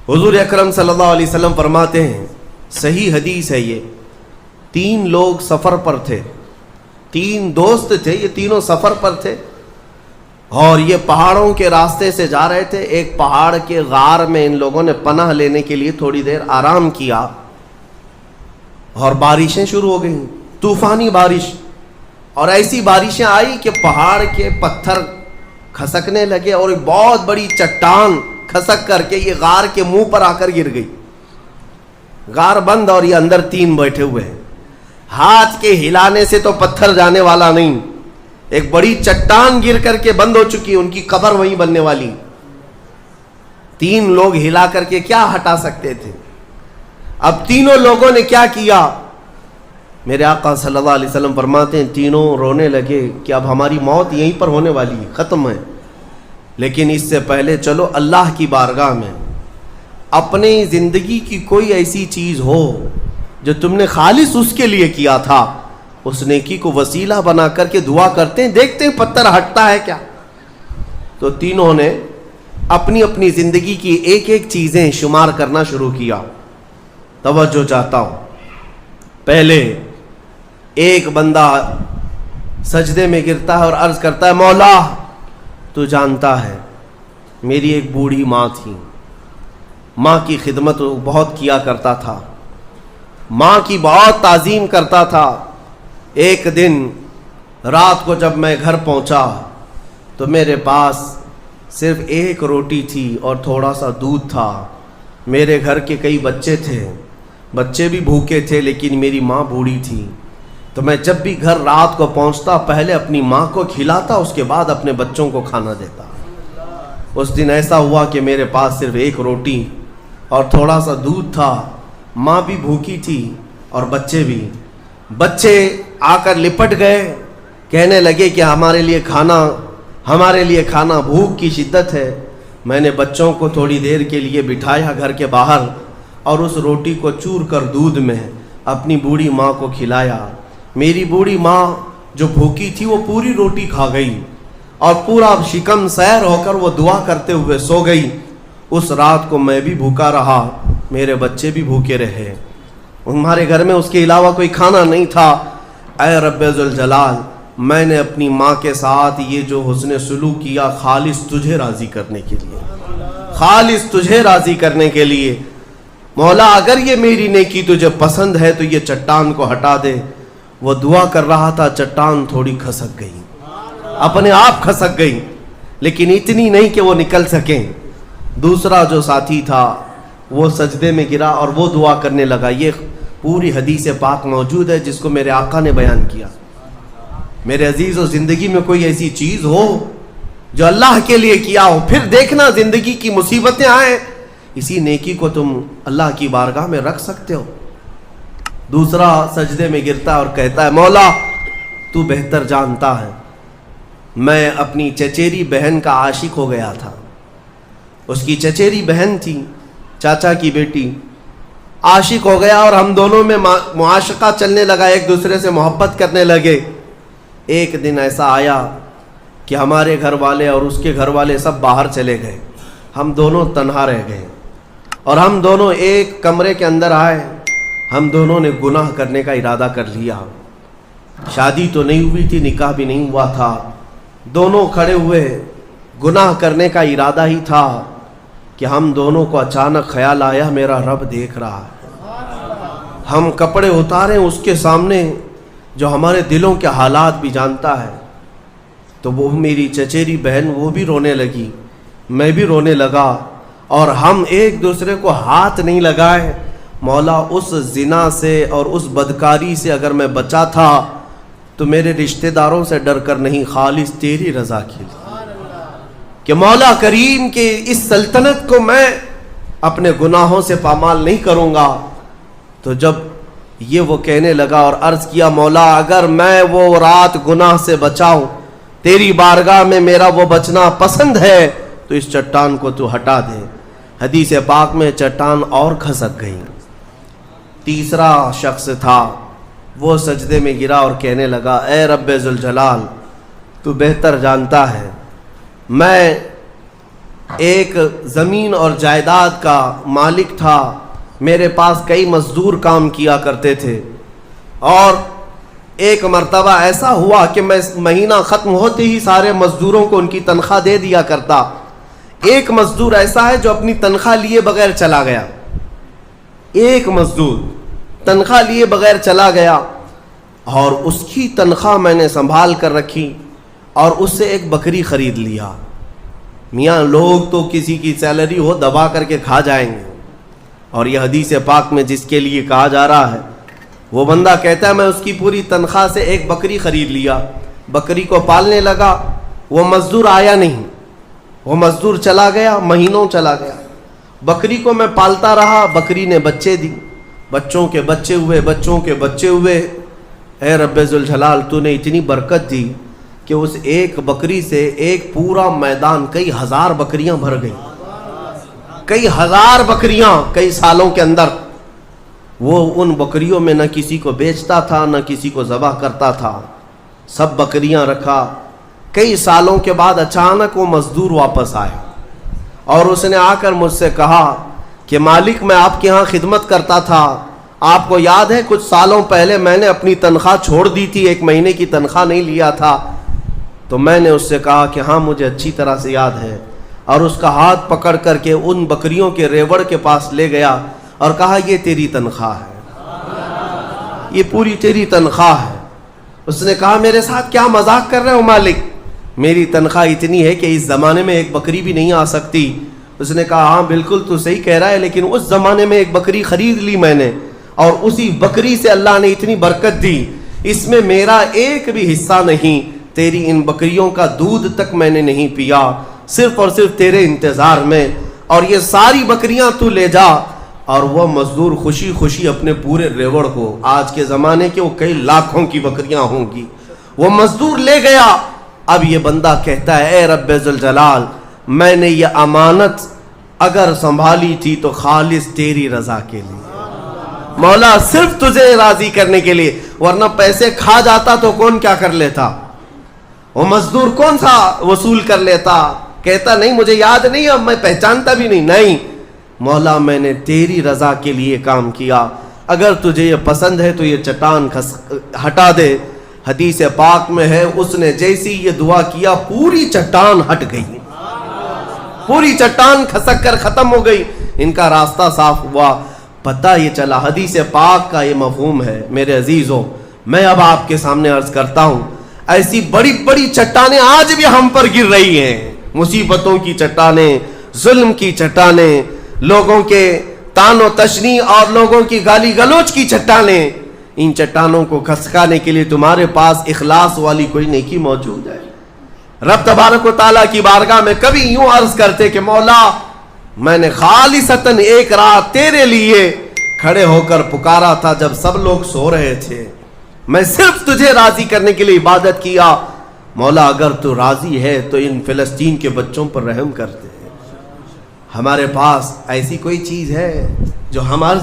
حضور اکرم صلی اللہ علیہ وسلم فرماتے ہیں، صحیح حدیث ہے یہ، 3 لوگ سفر پر تھے، 3 دوست تھے، یہ تینوں سفر پر تھے اور یہ پہاڑوں کے راستے سے جا رہے تھے۔ ایک پہاڑ کے غار میں ان لوگوں نے پناہ لینے کے لیے تھوڑی دیر آرام کیا اور بارشیں شروع ہو گئیں، طوفانی بارش، اور ایسی بارشیں آئی کہ پہاڑ کے پتھر کھسکنے لگے اور ایک بہت بڑی چٹان کھسک کر کے یہ غار کے منہ پر آ کر گر گئی۔ غار بند اور یہ اندر 3 بیٹھے ہوئے ہیں، ہاتھ کے ہلانے سے تو پتھر جانے والا نہیں، ایک بڑی چٹان گر کر کے بند ہو چکی، ان کی قبر وہیں بننے والی۔ 3 لوگ ہلا کر کے کیا ہٹا سکتے تھے؟ اب تینوں لوگوں نے کیا کیا؟ میرے آقا صلی اللہ علیہ وسلم فرماتے ہیں تینوں رونے لگے کہ اب ہماری موت یہیں پر ہونے والی ہے، ختم ہے، لیکن اس سے پہلے چلو اللہ کی بارگاہ میں اپنی زندگی کی کوئی ایسی چیز ہو جو تم نے خالص اس کے لیے کیا تھا، اس نیکی کو وسیلہ بنا کر کے دعا کرتے ہیں، دیکھتے ہیں پتھر ہٹتا ہے کیا۔ تو تینوں نے اپنی اپنی زندگی کی ایک ایک چیزیں شمار کرنا شروع کیا۔ توجہ چاہتا ہوں، پہلے ایک بندہ سجدے میں گرتا ہے اور عرض کرتا ہے، مولا تو جانتا ہے میری ایک بوڑھی ماں تھی، ماں کی خدمت بہت کیا کرتا تھا، ماں کی بہت تعظیم کرتا تھا۔ ایک دن رات کو جب میں گھر پہنچا تو میرے پاس صرف 1 روٹی تھی اور تھوڑا سا دودھ تھا۔ میرے گھر کے کئی بچے تھے، بچے بھی بھوکے تھے، لیکن میری ماں بوڑھی تھی، تو میں جب بھی گھر رات کو پہنچتا پہلے اپنی ماں کو کھلاتا، اس کے بعد اپنے بچوں کو کھانا دیتا۔ اس دن ایسا ہوا کہ میرے پاس صرف 1 روٹی اور تھوڑا سا دودھ تھا، ماں بھی بھوکی تھی اور بچے بھی۔ بچے آ کر لپٹ گئے، کہنے لگے کہ ہمارے لیے کھانا، بھوک کی شدت ہے۔ میں نے بچوں کو تھوڑی دیر کے لیے بٹھایا گھر کے باہر اور اس روٹی کو چور کر دودھ میں اپنی بوڑھی ماں کو کھلایا۔ میری بوڑھی ماں جو بھوکی تھی وہ پوری روٹی کھا گئی اور پورا شکم سیر ہو کر وہ دعا کرتے ہوئے سو گئی۔ اس رات کو میں بھی بھوکا رہا، میرے بچے بھی بھوکے رہے، ہمارے گھر میں اس کے علاوہ کوئی کھانا نہیں تھا۔ اے رب ذوالجلال، میں نے اپنی ماں کے ساتھ یہ جو حسن سلوک کیا خالص تجھے راضی کرنے کے لیے، خالص تجھے راضی کرنے کے لیے۔ مولا اگر یہ میری نیکی تجھے پسند ہے تو یہ چٹان کو ہٹا دے۔ وہ دعا کر رہا تھا، چٹان تھوڑی کھسک گئی، اپنے آپ کھسک گئی، لیکن اتنی نہیں کہ وہ نکل سکیں۔ دوسرا جو ساتھی تھا وہ سجدے میں گرا اور وہ دعا کرنے لگا۔ یہ پوری حدیث پاک موجود ہے جس کو میرے آقا نے بیان کیا۔ میرے عزیزو، زندگی میں کوئی ایسی چیز ہو جو اللہ کے لیے کیا ہو، پھر دیکھنا زندگی کی مصیبتیں آئیں، اسی نیکی کو تم اللہ کی بارگاہ میں رکھ سکتے ہو۔ دوسرا سجدے میں گرتا اور کہتا ہے، مولا تو بہتر جانتا ہے میں اپنی چچیری بہن کا عاشق ہو گیا تھا۔ اس کی چچیری بہن تھی، چاچا کی بیٹی، عاشق ہو گیا اور ہم دونوں میں معاشقہ چلنے لگا، ایک دوسرے سے محبت کرنے لگے۔ ایک دن ایسا آیا کہ ہمارے گھر والے اور اس کے گھر والے سب باہر چلے گئے، ہم دونوں تنہا رہ گئے اور ہم دونوں ایک کمرے کے اندر آئے۔ ہم دونوں نے گناہ کرنے کا ارادہ کر لیا۔ شادی تو نہیں ہوئی تھی، نکاح بھی نہیں ہوا تھا، دونوں کھڑے ہوئے، گناہ کرنے کا ارادہ ہی تھا کہ ہم دونوں کو اچانک خیال آیا میرا رب دیکھ رہا ہے۔ ہم کپڑے اتارے اس کے سامنے جو ہمارے دلوں کے حالات بھی جانتا ہے، تو وہ میری چچیری بہن وہ بھی رونے لگی، میں بھی رونے لگا اور ہم ایک دوسرے کو ہاتھ نہیں لگائے۔ مولا اس زنا سے اور اس بدکاری سے اگر میں بچا تھا تو میرے رشتہ داروں سے ڈر کر نہیں، خالص تیری رضا کے لیے، کہ مولا کریم کے اس سلطنت کو میں اپنے گناہوں سے پامال نہیں کروں گا۔ تو جب یہ وہ کہنے لگا اور عرض کیا، مولا اگر میں وہ رات گناہ سے بچاؤں، تیری بارگاہ میں میرا وہ بچنا پسند ہے تو اس چٹان کو تو ہٹا دے۔ حدیث پاک میں چٹان اور کھسک گئی۔ تیسرا شخص تھا، وہ سجدے میں گرا اور کہنے لگا، اے رب ذوالجلال تو بہتر جانتا ہے میں ایک زمین اور جائیداد کا مالک تھا، میرے پاس کئی مزدور کام کیا کرتے تھے، اور ایک مرتبہ ایسا ہوا کہ میں مہینہ ختم ہوتے ہی سارے مزدوروں کو ان کی تنخواہ دے دیا کرتا۔ ایک مزدور ایسا ہے جو اپنی تنخواہ لیے بغیر چلا گیا، ایک مزدور تنخواہ لیے بغیر چلا گیا، اور اس کی تنخواہ میں نے سنبھال کر رکھی اور اس سے ایک بکری خرید لیا۔ میاں لوگ تو کسی کی سیلری ہو دبا کر کے کھا جائیں گے، اور یہ حدیث پاک میں جس کے لیے کہا جا رہا ہے وہ بندہ کہتا ہے میں اس کی پوری تنخواہ سے ایک بکری خرید لیا، بکری کو پالنے لگا، وہ مزدور آیا نہیں، وہ مزدور چلا گیا، مہینوں چلا گیا، بکری کو میں پالتا رہا، بکری نے بچے دی، بچوں کے بچے ہوئے، بچوں کے بچے ہوئے۔ اے رب ذوالجلال، تو نے اتنی برکت دی کہ اس ایک بکری سے ایک پورا میدان، کئی ہزار بکریاں بھر گئی، کئی ہزار بکریاں کئی سالوں کے اندر۔ وہ ان بکریوں میں نہ کسی کو بیچتا تھا نہ کسی کو ذبح کرتا تھا، سب بکریاں رکھا۔ کئی سالوں کے بعد اچانک وہ مزدور واپس آیا اور اس نے آ کر مجھ سے کہا کہ مالک میں آپ کے ہاں خدمت کرتا تھا، آپ کو یاد ہے کچھ سالوں پہلے میں نے اپنی تنخواہ چھوڑ دی تھی، ایک مہینے کی تنخواہ نہیں لیا تھا۔ تو میں نے اس سے کہا کہ ہاں مجھے اچھی طرح سے یاد ہے، اور اس کا ہاتھ پکڑ کر کے ان بکریوں کے ریوڑ کے پاس لے گیا اور کہا یہ تیری تنخواہ ہے، یہ پوری تیری تنخواہ ہے۔ اس نے کہا میرے ساتھ کیا مذاق کر رہے ہو مالک، میری تنخواہ اتنی ہے کہ اس زمانے میں ایک بکری بھی نہیں آ سکتی۔ اس نے کہا ہاں بالکل تو صحیح کہہ رہا ہے، لیکن اس زمانے میں ایک بکری خرید لی میں نے، اور اسی بکری سے اللہ نے اتنی برکت دی، اس میں میرا ایک بھی حصہ نہیں، تیری ان بکریوں کا دودھ تک میں نے نہیں پیا، صرف اور صرف تیرے انتظار میں، اور یہ ساری بکریاں تو لے جا۔ اور وہ مزدور خوشی خوشی اپنے پورے ریوڑ کو، آج کے زمانے کے وہ کئی لاکھوں کی بکریاں ہوں گی، وہ مزدور لے گیا۔ اب یہ بندہ کہتا ہے اے رب ذوالجلال، میں نے یہ امانت اگر سنبھالی تھی تو خالص تیری رضا کے لیے، مولا صرف تجھے راضی کرنے کے لیے، ورنہ پیسے کھا جاتا تو کون کیا کر لیتا، وہ مزدور کون سا وصول کر لیتا۔ کہتا نہیں مجھے یاد نہیں، اب میں پہچانتا بھی نہیں، مولا میں نے تیری رضا کے لیے کام کیا، اگر تجھے یہ پسند ہے تو یہ چٹان ہٹا دے۔ حدیث پاک میں ہے اس نے جیسی یہ دعا کیا پوری چٹان ہٹ گئی، پوری چٹان کھسک کر ختم ہو گئی، ان کا راستہ صاف ہوا۔ پتہ یہ چلا حدیث پاک کا یہ مفہوم ہے۔ میرے عزیزوں، میں اب آپ کے سامنے عرض کرتا ہوں، ایسی بڑی بڑی چٹانیں آج بھی ہم پر گر رہی ہیں، مصیبتوں کی چٹانیں، ظلم کی چٹانیں، لوگوں کے تان و تشنیع اور لوگوں کی گالی گلوچ کی چٹانیں۔ ان چٹانوں کو کھسکانے کے لیے تمہارے پاس اخلاص والی کوئی نیکی موجود ہے؟ رب تبارک و تعالیٰ کی بارگاہ میں کبھی یوں عرض کرتے کہ مولا میں نے خالصتاً ایک رات تیرے لیے کھڑے ہو کر پکارا تھا جب سب لوگ سو رہے تھے، میں صرف تجھے راضی کرنے کے لیے عبادت کیا، مولا اگر تو راضی ہے تو ان فلسطین کے بچوں پر رحم کرتے۔ ہمارے پاس ایسی کوئی چیز ہے جو ہمارے